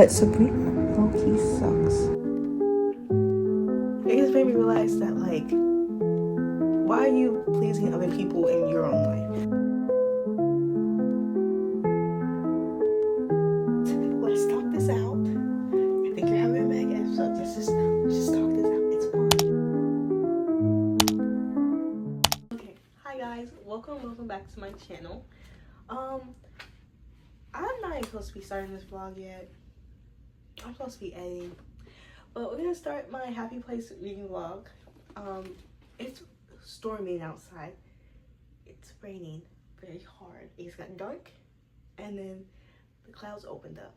But Sabrina low-key sucks. It just made me realize that, like, why are you pleasing other people in your own life? Let's talk this out. I think you're having a mega episode. Let's just talk this out. It's fun. Okay, hi guys. Welcome back to my channel. I'm not even supposed to be starting this vlog yet. I'm supposed to be editing. But we're gonna start my happy place reading vlog. It's storming outside. It's raining very hard. It's got dark and then the clouds opened up.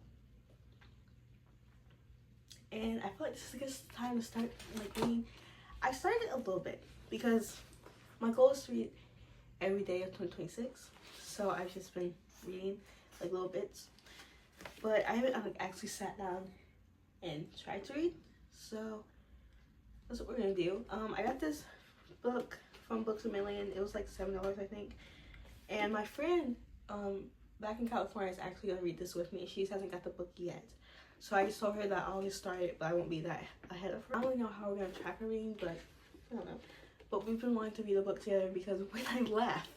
And I feel like this is a good time to start like reading. I started a little bit because my goal is to read every day of 2026. So I've just been reading like little bits. But I haven't actually sat down and tried to read. So that's what we're gonna do. I got this book from Books A Million. It was like $7, I think. And my friend back in California is actually gonna read this with me. She hasn't got the book yet. So I just told her that I'll just start it, but I won't be that ahead of her. I don't really know how we're gonna track her reading, but I don't know. But we've been wanting to read a book together because when I left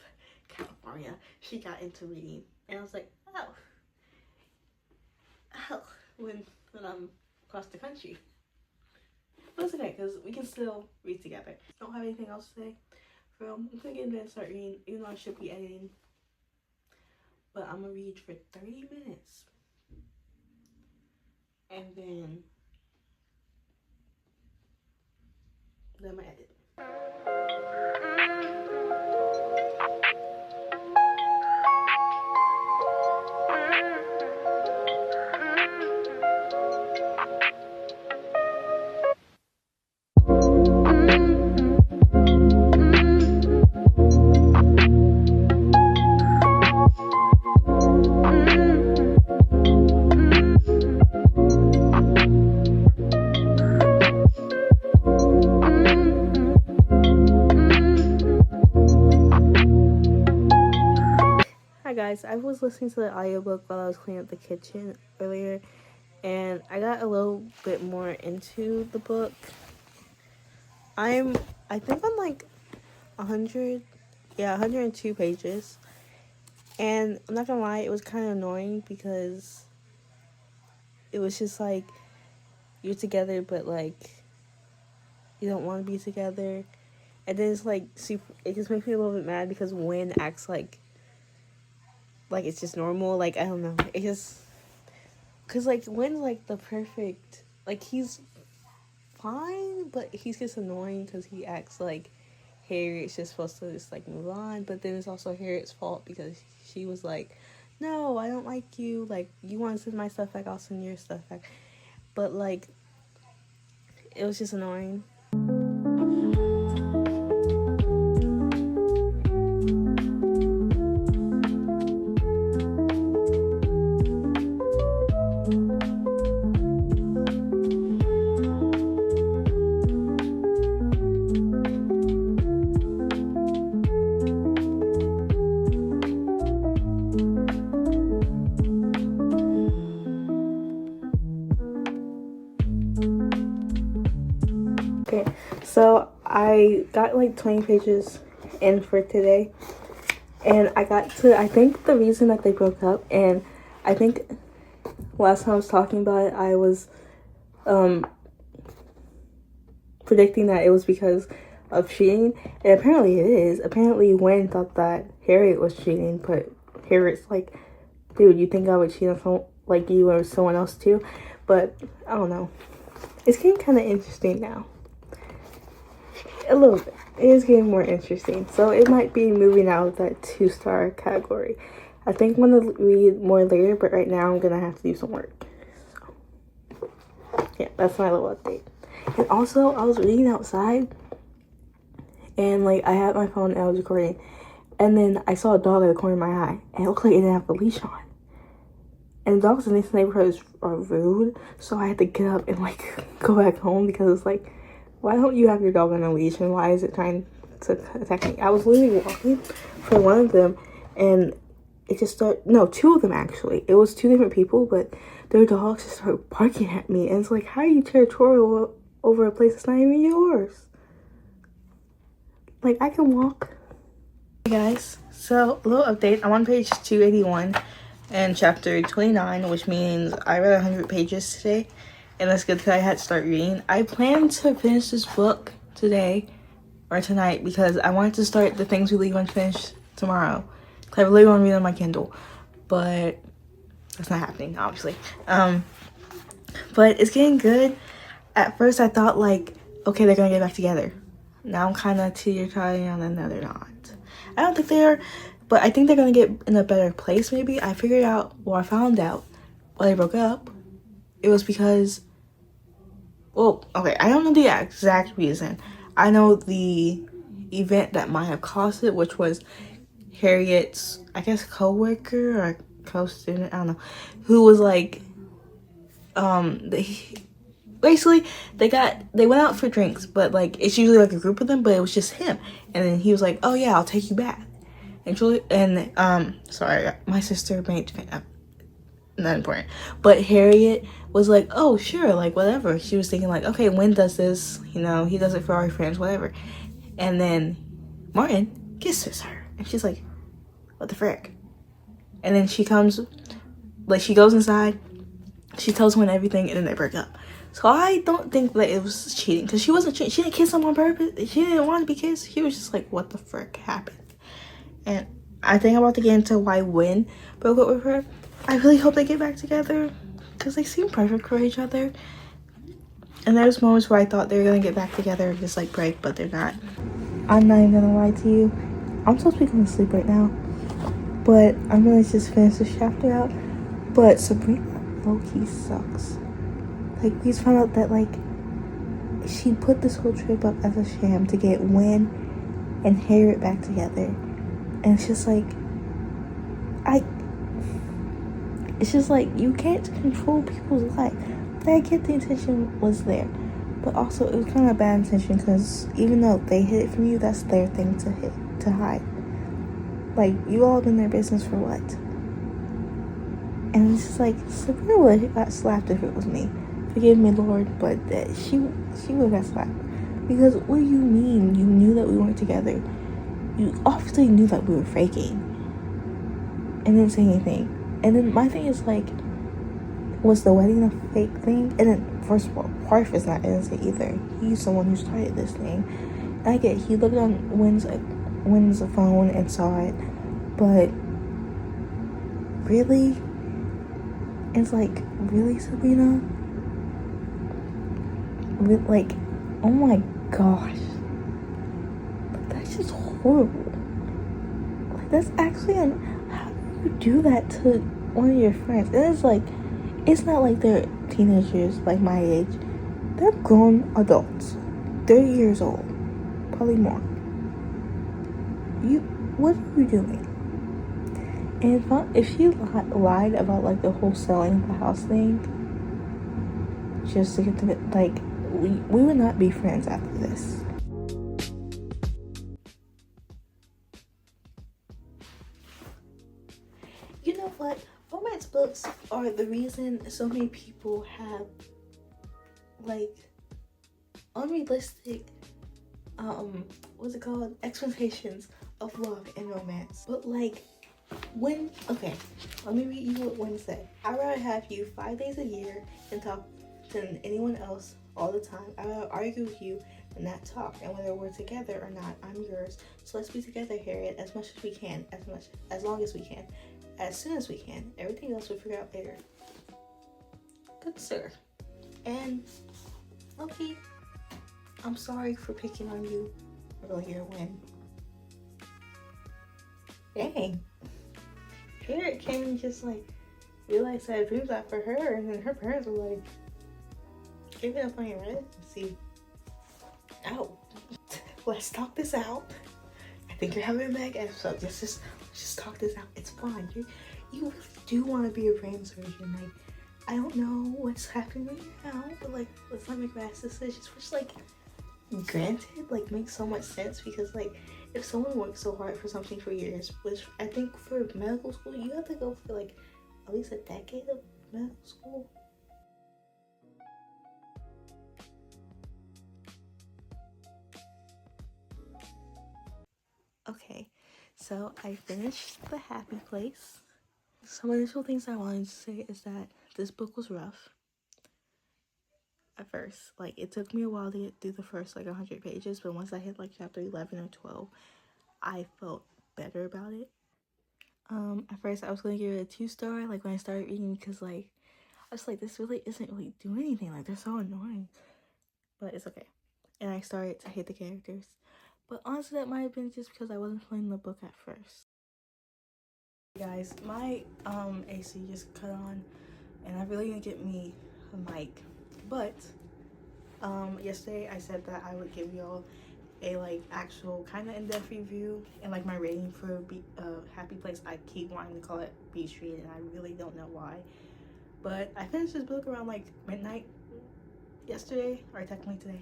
California, she got into reading. And I was like, oh, when I'm across the country. But it's okay, because we can still read together. Don't have anything else to say. I'm gonna get in bed and start reading, even though I should be editing. But I'm gonna read for 30 minutes. And then I'm gonna edit. Hi guys, I was listening to the audiobook while I was cleaning up the kitchen earlier, and I got a little bit more into the book. I think I'm like 102 pages, and I'm not gonna lie, it was kind of annoying because it was just like you're together but like you don't want to be together, and then it's like super, it just makes me a little bit mad because Wynn acts like it's just normal. Like, I don't know, it just, because like Wynn's like the perfect, like he's fine, but he's just annoying because he acts like Harriet's just supposed to just like move on, but then it's also Harriet's fault because she was like, no, I don't like you, like you want to send my stuff back, I'll send your stuff back. But like it was just annoying. Okay, so I got like 20 pages in for today, and I got to, I think the reason that they broke up, and I think last time I was talking about it, I was predicting that it was because of cheating, and apparently it is. Apparently Wayne thought that Harriet was cheating, but Harriet's like, dude, you think I would cheat on someone like you or someone else too? But I don't know, it's getting kind of interesting now. A little bit. It is getting more interesting. So it might be moving out of that 2-star category. I think I'm going to read more later, but right now I'm going to have to do some work. So, yeah, that's my little update. And also, I was reading outside, and like I had my phone and I was recording, and then I saw a dog at the corner of my eye, and it looked like it didn't have a leash on. And the dogs in this neighborhood are rude, so I had to get up and like go back home because it's like, why don't you have your dog on a leash, and why is it trying to attack me? I was literally walking for one of them, and it just started, no, two of them actually. It was two different people, but their dogs just started barking at me. And it's like, how are you territorial over a place that's not even yours? Like, I can walk. Hey guys, so a little update. I'm on page 281 and chapter 29, which means I read 100 pages today. And that's good because I had to start reading. I plan to finish this book today or tonight because I wanted to start the things we leave unfinished tomorrow. Because I really want to read on my Kindle. But that's not happening, obviously. But it's getting good. At first I thought like, okay, they're going to get back together. Now I'm kind of teeter-tottering on and they're not. I don't think they are, but I think they're going to get in a better place maybe. I found out why they broke up. It was because, well, okay, I don't know the exact reason. I know the event that might have caused it, which was Harriet's, I guess, co-worker or co-student, I don't know, who was like, basically they went out for drinks, but like it's usually like a group of them, but it was just him. And then he was like, oh yeah, I'll take you back. And Julie, and sorry, my sister made not important, but Harriet was like, oh sure, like whatever. She was thinking like, okay, Wynn does this, you know, he does it for our friends, whatever. And then Martin kisses her and she's like, what the frick? And then she goes inside, she tells Wynn everything, and then they break up. So I don't think that it was cheating, because she wasn't cheating. She didn't kiss him on purpose. She didn't want to be kissed. He was just like, what the frick happened? And I think I'm about to get into why Wynn broke up with her. I really hope they get back together, because they seem perfect for each other. And there's moments where I thought they were going to get back together and just like break, but they're not. I'm not even going to lie to you. I'm supposed to be going to sleep right now, but I'm going to just finish this chapter out. But Sabrina low-key sucks. Like, we just found out that like she put this whole trip up as a sham to get Wynn and Harriet back together. And it's just like, it's just like, you can't control people's life. But I get the intention was there, but also it was kind of a bad intention, because even though they hid it from you, that's their thing to hide. Like, you all been their business for what? And it's just like, Sabrina would have got slapped if it was me. Forgive me, Lord, but she would have got slapped. Because what do you mean? You knew that we weren't together. You obviously knew that we were faking. And didn't say anything. And then my thing is like, was the wedding a fake thing? And then, first of all, Parf is not innocent either. He's the one who started this thing. And I get, he looked on Wynn's phone and saw it. But really? It's like, really, Sabrina? Like, oh my gosh. Like, that's just horrible. Like, that's actually how do you do that to one of your friends? And it's like, it's not like they're teenagers like my age. They're grown adults. 30 years old. Probably more. What are you doing? And if she lied about like the whole selling the house thing, just to get to it, like, we would not be friends after this. You know what? Romance books are the reason so many people have like unrealistic what's it called? Expectations of love and romance. But like, okay, let me read you what Wynn said. I'd rather have you 5 days a year and talk than anyone else all the time. I'd rather argue with you than not talk. And whether we're together or not, I'm yours. So let's be together, Harriet, as much as we can, as long as we can, as soon as we can. Everything else we'll figure out later. Good sir. And okay, I'm sorry for picking on you earlier, Wynn. Dang. Harriet came and just like realized I had dreams out for her, and then her parents were like, give it up on your Reddit and see. Oh, let's talk this out. I think you're having a bad episode. Let's just talk this out. It's fine. You really do want to be a brain surgeon. Like, I don't know what's happening now, but like, let's not make rash decisions. Which, like, granted, like, makes so much sense because, like, if someone works so hard for something for years, which I think for medical school, you have to go for, like, at least a decade of medical school. Okay, so I finished The Happy Place. Some initial things I wanted to say is that this book was rough at first. Like, it took me a while to get through the first, like, 100 pages, but once I hit, like, chapter 11 or 12, I felt better about it. At first I was gonna give it a 2-star, like, when I started reading, because, like, I was like, this really isn't really doing anything. Like, they're so annoying. But it's okay. And I started to hate the characters. But honestly, that might have been just because I wasn't playing the book at first. Guys, my AC just cut on, and I really need to get me a mic. But yesterday I said that I would give y'all a, like, actual kind of in-depth review and, like, my rating for Happy Place. I keep wanting to call it Beach Street, and I really don't know why. But I finished this book around, like, midnight yesterday, or technically today.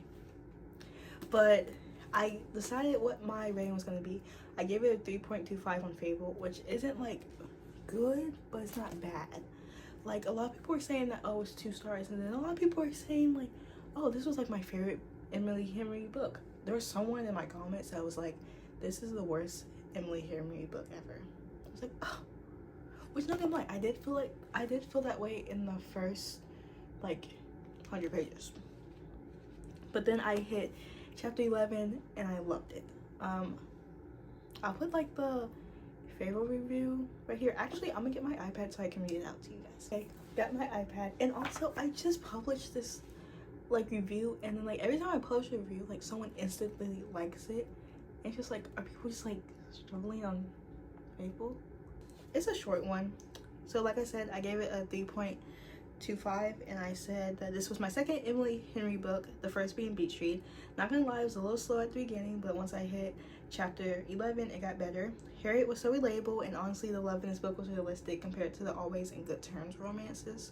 But I decided what my rating was going to be. I gave it a 3.25 on Fable, which isn't, like, good, but it's not bad. Like, a lot of people are saying that, oh, it's 2 stars, and then a lot of people are saying, like, oh, this was, like, my favorite Emily Henry book. There was someone in my comments that was like, this is the worst Emily Henry book ever. I was like, oh. Which, not gonna lie, I did feel that way in the first, like, 100 pages. But then I hit chapter 11 and I loved it. I'll put, like, the Fable review right here. Actually, I'm gonna get my iPad so I can read it out to you guys. Okay, got my iPad. And also, I just published this, like, review, and then, like, every time I publish a review, like, someone instantly likes it. And it's just like, are people just, like, struggling on Fable? It's a short one. So, like I said, I gave it a 3.25, and I said that this was my second Emily Henry book, the first being Beach Street. Not gonna lie, it was a little slow at the beginning, but once I hit chapter 11, it got better. Harriet was so relatable, and honestly, the love in this book was realistic compared to the always in good terms romances.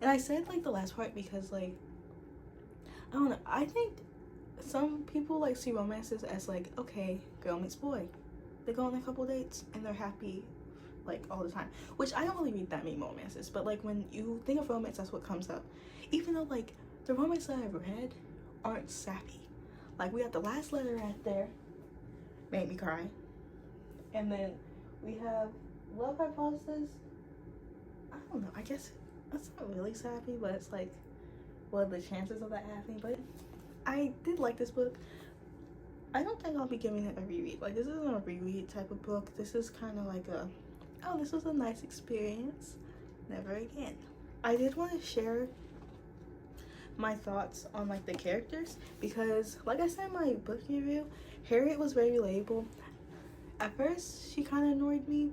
And I said, like, the last part because, like, I don't know, I think some people, like, see romances as, like, okay, girl meets boy. They go on a couple dates and they're happy, like, all the time. Which I don't really read that many romances, but, like, when you think of romance, that's what comes up. Even though, like, the romance that I've read aren't sappy. Like, we got The Last Letter right there, made me cry. And then we have Love Hypothesis. I don't know, I guess that's not really sappy, but it's like, what are the chances of that happening? But I did like this book. I don't think I'll be giving it a reread. Like, this isn't a reread type of book. This is kind of like a, oh, this was a nice experience, never again. I did want to share my thoughts on, like, the characters, because, like I said in my book review, Harriet was very relatable. At first, she kind of annoyed me,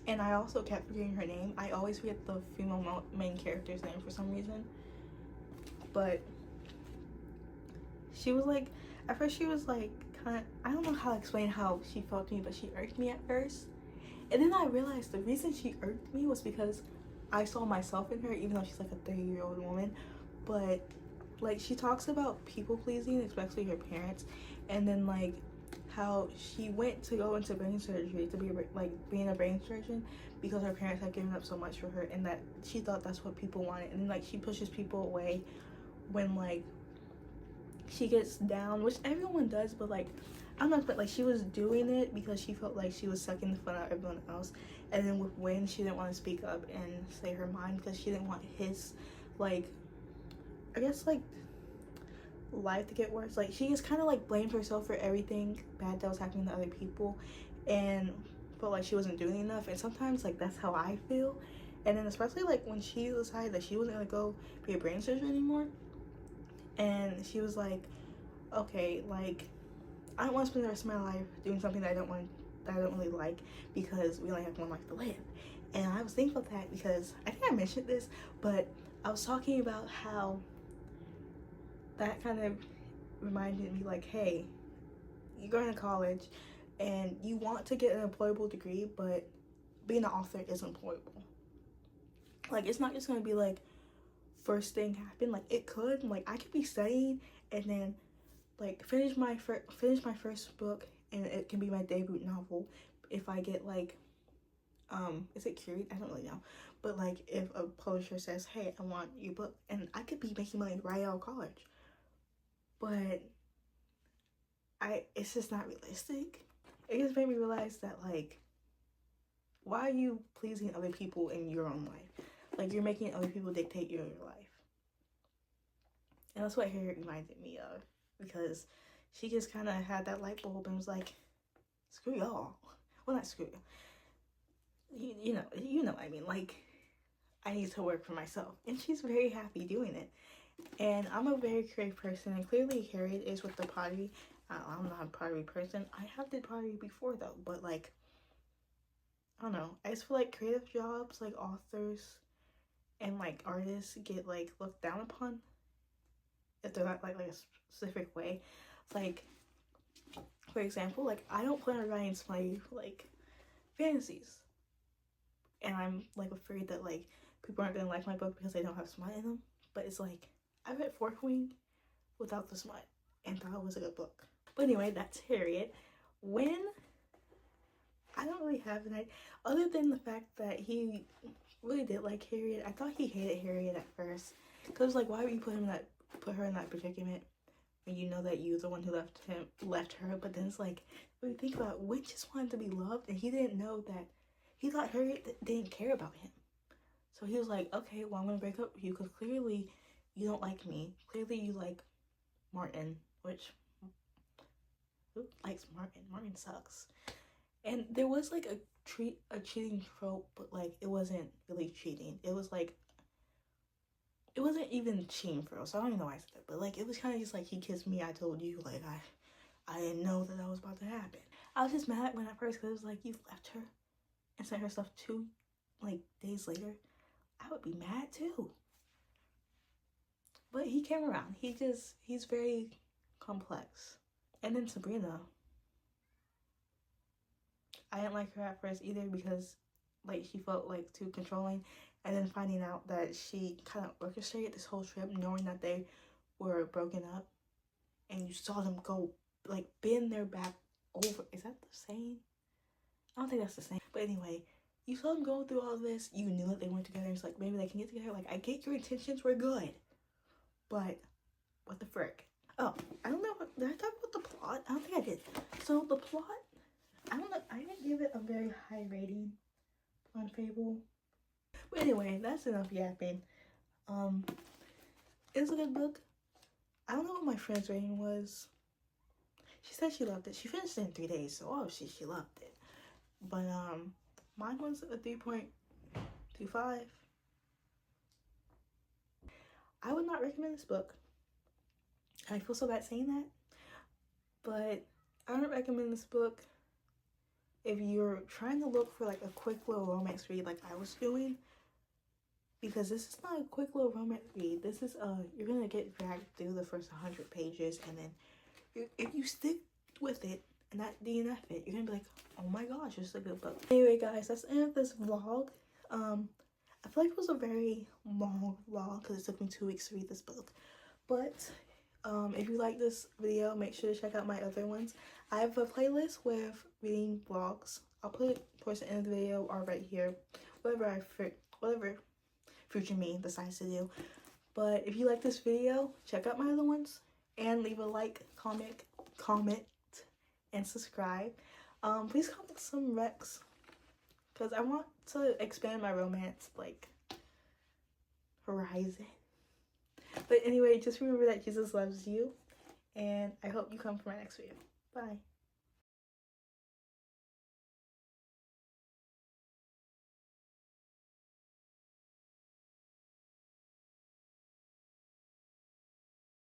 and I also kept forgetting her name. I always forget the female main character's name for some reason. But she was, like, at first she was, like, kind of, I don't know how to explain how she felt to me, but she irked me at first. And then I realized the reason she irked me was because I saw myself in her, even though she's, like, a 30-year-old woman. But, like, she talks about people pleasing, especially her parents, and then, like, how she went to go into brain surgery to be, like, being a brain surgeon because her parents had given up so much for her, and that she thought that's what people wanted. And then, like, she pushes people away when, like, she gets down, which everyone does, but, like, I don't know, but, like, she was doing it because she felt like she was sucking the fun out of everyone else. And then with Wynn, she didn't want to speak up and say her mind because she didn't want his, like, I guess, like, life to get worse. Like, she just kind of, like, blamed herself for everything bad that was happening to other people and felt like she wasn't doing enough. And sometimes, like, that's how I feel. And then especially, like, when she decided that she wasn't gonna go be a brain surgeon anymore, and she was like, okay, like, I don't want to spend the rest of my life doing something that I don't really like, because we only have one life to live. And I was thinking about that because I think I mentioned this, but I was talking about how that kind of reminded me, like, hey, you're going to college and you want to get an employable degree, but being an author is employable. Like, it's not just going to be like first thing happen. Like, it could, like, I could be studying and then like finish my first book, and it can be my debut novel if I get like is it curate? I don't really know, but like if a publisher says, hey, I want your book, and I could be making money right out of college, but it's just not realistic. It just made me realize that, like, why are you pleasing other people in your own life? Like, you're making other people dictate your life. And that's what Harriet reminded me of, because she just kind of had that light bulb and was like, screw y'all. Well, not screw you know what I mean. Like, I need to work for myself. And she's very happy doing it. And I'm a very creative person, and clearly Harriet is with the pottery. I'm not a pottery person. I have did pottery before though, but like, I don't know. I just feel like creative jobs, like authors and like artists, get like looked down upon if they're not like a specific way. Like, for example, like I don't plan on writing my like fantasies, and I'm like afraid that like people aren't gonna like my book because they don't have smut in them. But it's like, I read Fourth Wing without the smut and thought it was a good book. But anyway, that's Harriet. When I don't really have an idea, other than the fact that he really did like Harriet. I thought he hated Harriet at first, because like, why would you put her in that predicament when you know that you're the one who left her? But then it's like, when you think about it, Wynn just wanted to be loved, and he didn't know that he thought Harriet didn't care about him. So he was like, okay, well, I'm gonna break up with you because clearly you don't like me. Clearly you like Martin, which, who likes Martin? Martin sucks. And there was like a cheating trope, but like it wasn't really cheating. It was like, it wasn't even cheating for real. So I don't even know why I said that, but like it was kind of just like, he kissed me, I told you. Like I didn't know that was about to happen. I was just mad when at first, because it was like, you left her and sent her stuff 2 like days later. I would be mad too. But he came around. He's very complex. And then Sabrina, I didn't like her at first either, because like she felt like too controlling, and then finding out that she kind of orchestrated this whole trip, knowing that they were broken up, and you saw them go like bend their back over. Is that the saying? I don't think that's the same. But anyway, you saw them go through all this. You knew that they weren't together. It's like, maybe they can get together. Like, I get your intentions were good, but what the frick? Oh, I don't know. Did I talk about the plot? I don't think I did. So the plot, I don't know. I didn't give it a very high rating on Fable. But anyway, that's enough yapping. It's a good book. I don't know what my friend's rating was. She said she loved it. She finished it in 3 days, so obviously she loved it. But mine was a 3.25. I would not recommend this book. I feel so bad saying that, but I don't recommend this book if you're trying to look for like a quick little romance read like I was doing, because this is not a quick little romance read. This is you're gonna get dragged through the first 100 pages, and then if you stick with it and not DNF it, you're gonna be like, oh my gosh, it's a good book. Anyway guys, that's the end of this vlog. I feel like it was a very long vlog because it took me 2 weeks to read this book, but if you like this video, make sure to check out my other ones. I have a playlist with reading vlogs. I'll put it towards the end of the video or right here, whatever future me decides to do. But if you like this video, check out my other ones and leave a like, comment, and subscribe. Please comment some recs, because I want to expand my romance like horizon. But anyway, just remember that Jesus loves you, and I hope you come for my next video. Bye.